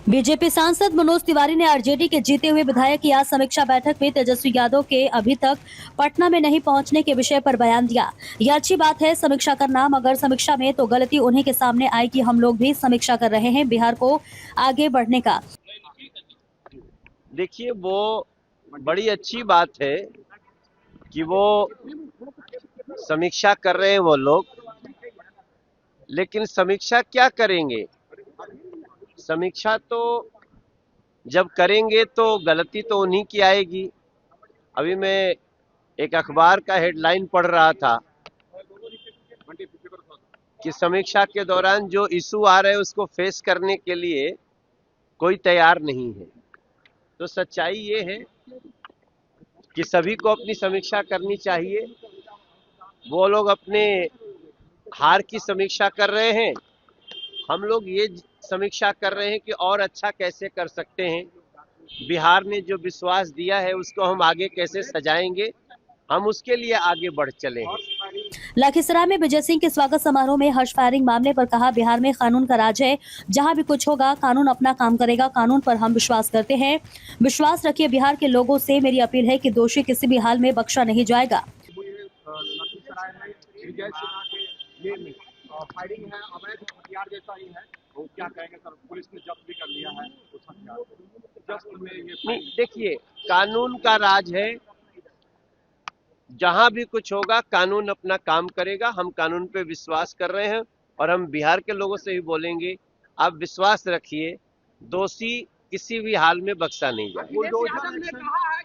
BJP सांसद मनोज तिवारी ने RJD के जीते हुए विधायक की आज समीक्षा बैठक में तेजस्वी यादव के अभी तक पटना में नहीं पहुंचने के विषय पर बयान दिया। यह अच्छी बात है समीक्षा करना, मगर समीक्षा में तो गलती उन्हीं के सामने आई कि हम लोग भी समीक्षा कर रहे हैं बिहार को आगे बढ़ने का। देखिए, वो बड़ी अच्छी बात है कि वो समीक्षा कर रहे हैं वो लोग, लेकिन समीक्षा क्या करेंगे? समीक्षा तो जब करेंगे तो गलती तो उन्हीं की आएगी। अभी मैं एक अखबार का हेडलाइन पढ़ रहा था कि समीक्षा के दौरान जो इशू आ रहे हैं उसको फेस करने के लिए कोई तैयार नहीं है। तो सच्चाई ये है कि सभी को अपनी समीक्षा करनी चाहिए। वो लोग अपने हार की समीक्षा कर रहे हैं, हम लोग ये समीक्षा कर रहे हैं कि और अच्छा कैसे कर सकते हैं। बिहार ने जो विश्वास दिया है उसको हम आगे कैसे सजाएंगे, हम उसके लिए आगे बढ़ चले हैं। लखीसराय में विजय सिंह के स्वागत समारोह में हर्ष फायरिंग मामले पर कहा, बिहार में कानून का राज है, जहां भी कुछ होगा कानून अपना काम करेगा, कानून पर हम विश्वास करते हैं। विश्वास रखिए। बिहार के लोगों से मेरी अपील है कि दोषी किसी भी हाल में बख्शा नहीं जाएगा। लखीसराय में विजय सिन्हा के फायरिंग है, अवैध हथियार जैसा ही है, वो क्या कहेंगे सर? पुलिस ने जब्त भी कर लिया है उस हथियार को। जब्त में ये नहीं, देखिए, कानून का राज है, जहां भी कुछ होगा कानून अपना काम करेगा। हम कानून पे विश्वास कर रहे हैं और हम बिहार के लोगों से भी बोलेंगे, आप विश्वास रखिए, दोषी किसी भी हाल में बख्शा नहीं जाएगा।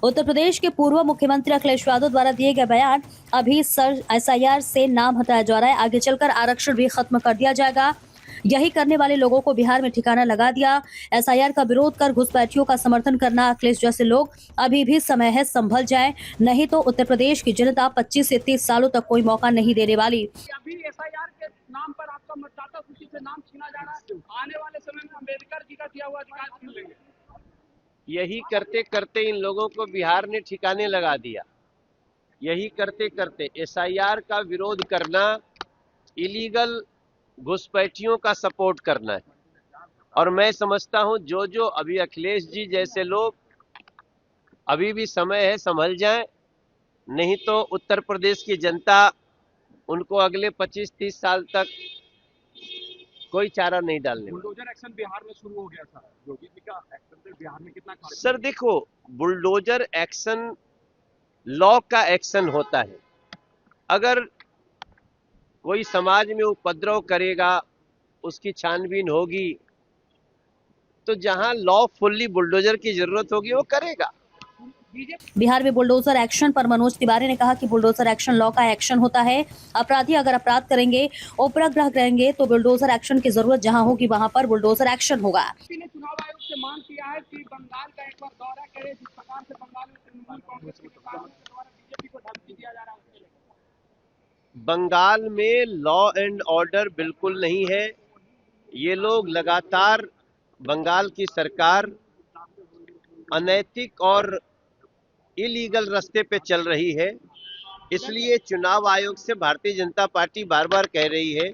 उत्तर प्रदेश के पूर्व मुख्यमंत्री अखिलेश यादव द्वारा दिए गए बयान, अभी एसआईआर से नाम हटाया जा रहा है, आगे चलकर आरक्षण भी खत्म कर दिया जाएगा। यही करने वाले लोगों को बिहार में ठिकाना लगा दिया। एसआईआर का विरोध कर घुसपैठियों का समर्थन करना अखिलेश जैसे लोग, अभी भी समय है, संभल जाए, नहीं तो उत्तर प्रदेश की जनता 25 से 30 सालों तक कोई मौका नहीं देने वाली। अभी एसआईआर के नाम पर आपका मतदाता सूची से नाम छीना जा रहा है, आने वाले समय में अम्बेडकर जी का दिया हुआ अधिकार छीन लेंगे। यही करते करते इन लोगों को बिहार ने ठिकाने लगा दिया। यही करते करते एसआईआर का विरोध करना, इलीगल घुसपैठियों का सपोर्ट करना है। और मैं समझता हूं जो जो अभी अखिलेश जी जैसे लोग, अभी भी समय है, संभल जाएं, नहीं तो उत्तर प्रदेश की जनता उनको अगले 25-30 साल तक कोई चारा नहीं डालने वाली। बुलडोजर एक्शन बिहार में शुरू हो गया था, योगी जी का एक्शन बिहार में कितना सर देखो, बुलडोजर एक्शन लॉ का एक्शन होता है। अगर कोई समाज में उपद्रव करेगा, उसकी छानबीन होगी, तो जहां लॉ फुल्ली बुलडोजर की जरूरत होगी वो करेगा। बिहार में बुलडोजर एक्शन पर मनोज तिवारी ने कहा कि बुलडोजर एक्शन लॉ का एक्शन होता है। अपराधी अगर अपराध करेंगे, उपद्रव करेंगे, तो बुलडोजर एक्शन की जरूरत जहां होगी वहां पर बुलडोजर एक्शन होगा। चुनाव आयोग से मांग किया है कि बंगाल का एक बार दौरा करे, जिस प्रकार से बंगाल में तृणमूल कांग्रेस के द्वारा बीजेपी को धमकी दिया जा रहा है। बंगाल में लॉ एंड ऑर्डर बिल्कुल नहीं है। ये लोग लगातार, बंगाल की सरकार अनैतिक और इलीगल रास्ते पे चल रही है। इसलिए चुनाव आयोग से भारतीय जनता पार्टी बार बार कह रही है,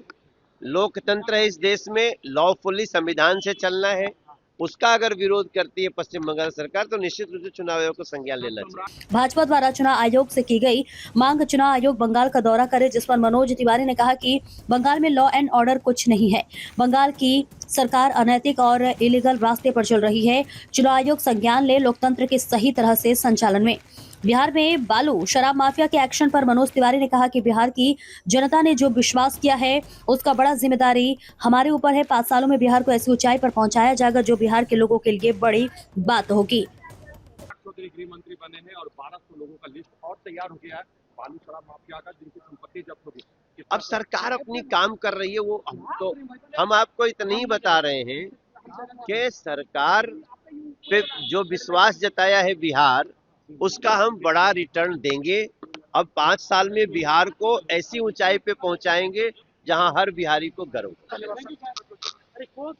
लोकतंत्र है इस देश में, लॉफुली संविधान से चलना है। उसका अगर विरोध करती है पश्चिम बंगाल सरकार, तो निश्चित रूप से चुनाव आयोग को संज्ञान लेना चाहिए। भाजपा द्वारा चुनाव आयोग से की गई मांग, चुनाव आयोग बंगाल का दौरा करे, जिस पर मनोज तिवारी ने कहा कि बंगाल में लॉ एंड ऑर्डर कुछ नहीं है, बंगाल की सरकार अनैतिक और इलीगल रास्ते पर चल रही है। चुनाव आयोग संज्ञान ले लोकतंत्र के सही तरह से संचालन में। बिहार में बालू शराब माफिया के एक्शन पर मनोज तिवारी ने कहा कि बिहार की जनता ने जो विश्वास किया है उसका बड़ा जिम्मेदारी हमारे ऊपर है। 5 सालों में बिहार को ऐसी ऊंचाई पर पहुंचाया जाएगा जो बिहार के लोगों के लिए बड़ी बात होगी। गृह मंत्री बने हैं और 1200 लोगों का लिस्ट और तैयार हो गया है बालू शराब माफिया का, जिनकी संपत्ति जब्त होगी। अब सरकार अपनी काम कर रही है, वो तो हम आपको इतना ही बता रहे हैं कि सरकार पे जो विश्वास जताया है बिहार, उसका हम बड़ा रिटर्न देंगे। अब 5 साल में बिहार को ऐसी ऊंचाई पे पहुंचाएंगे जहां हर बिहारी को गर्व हो।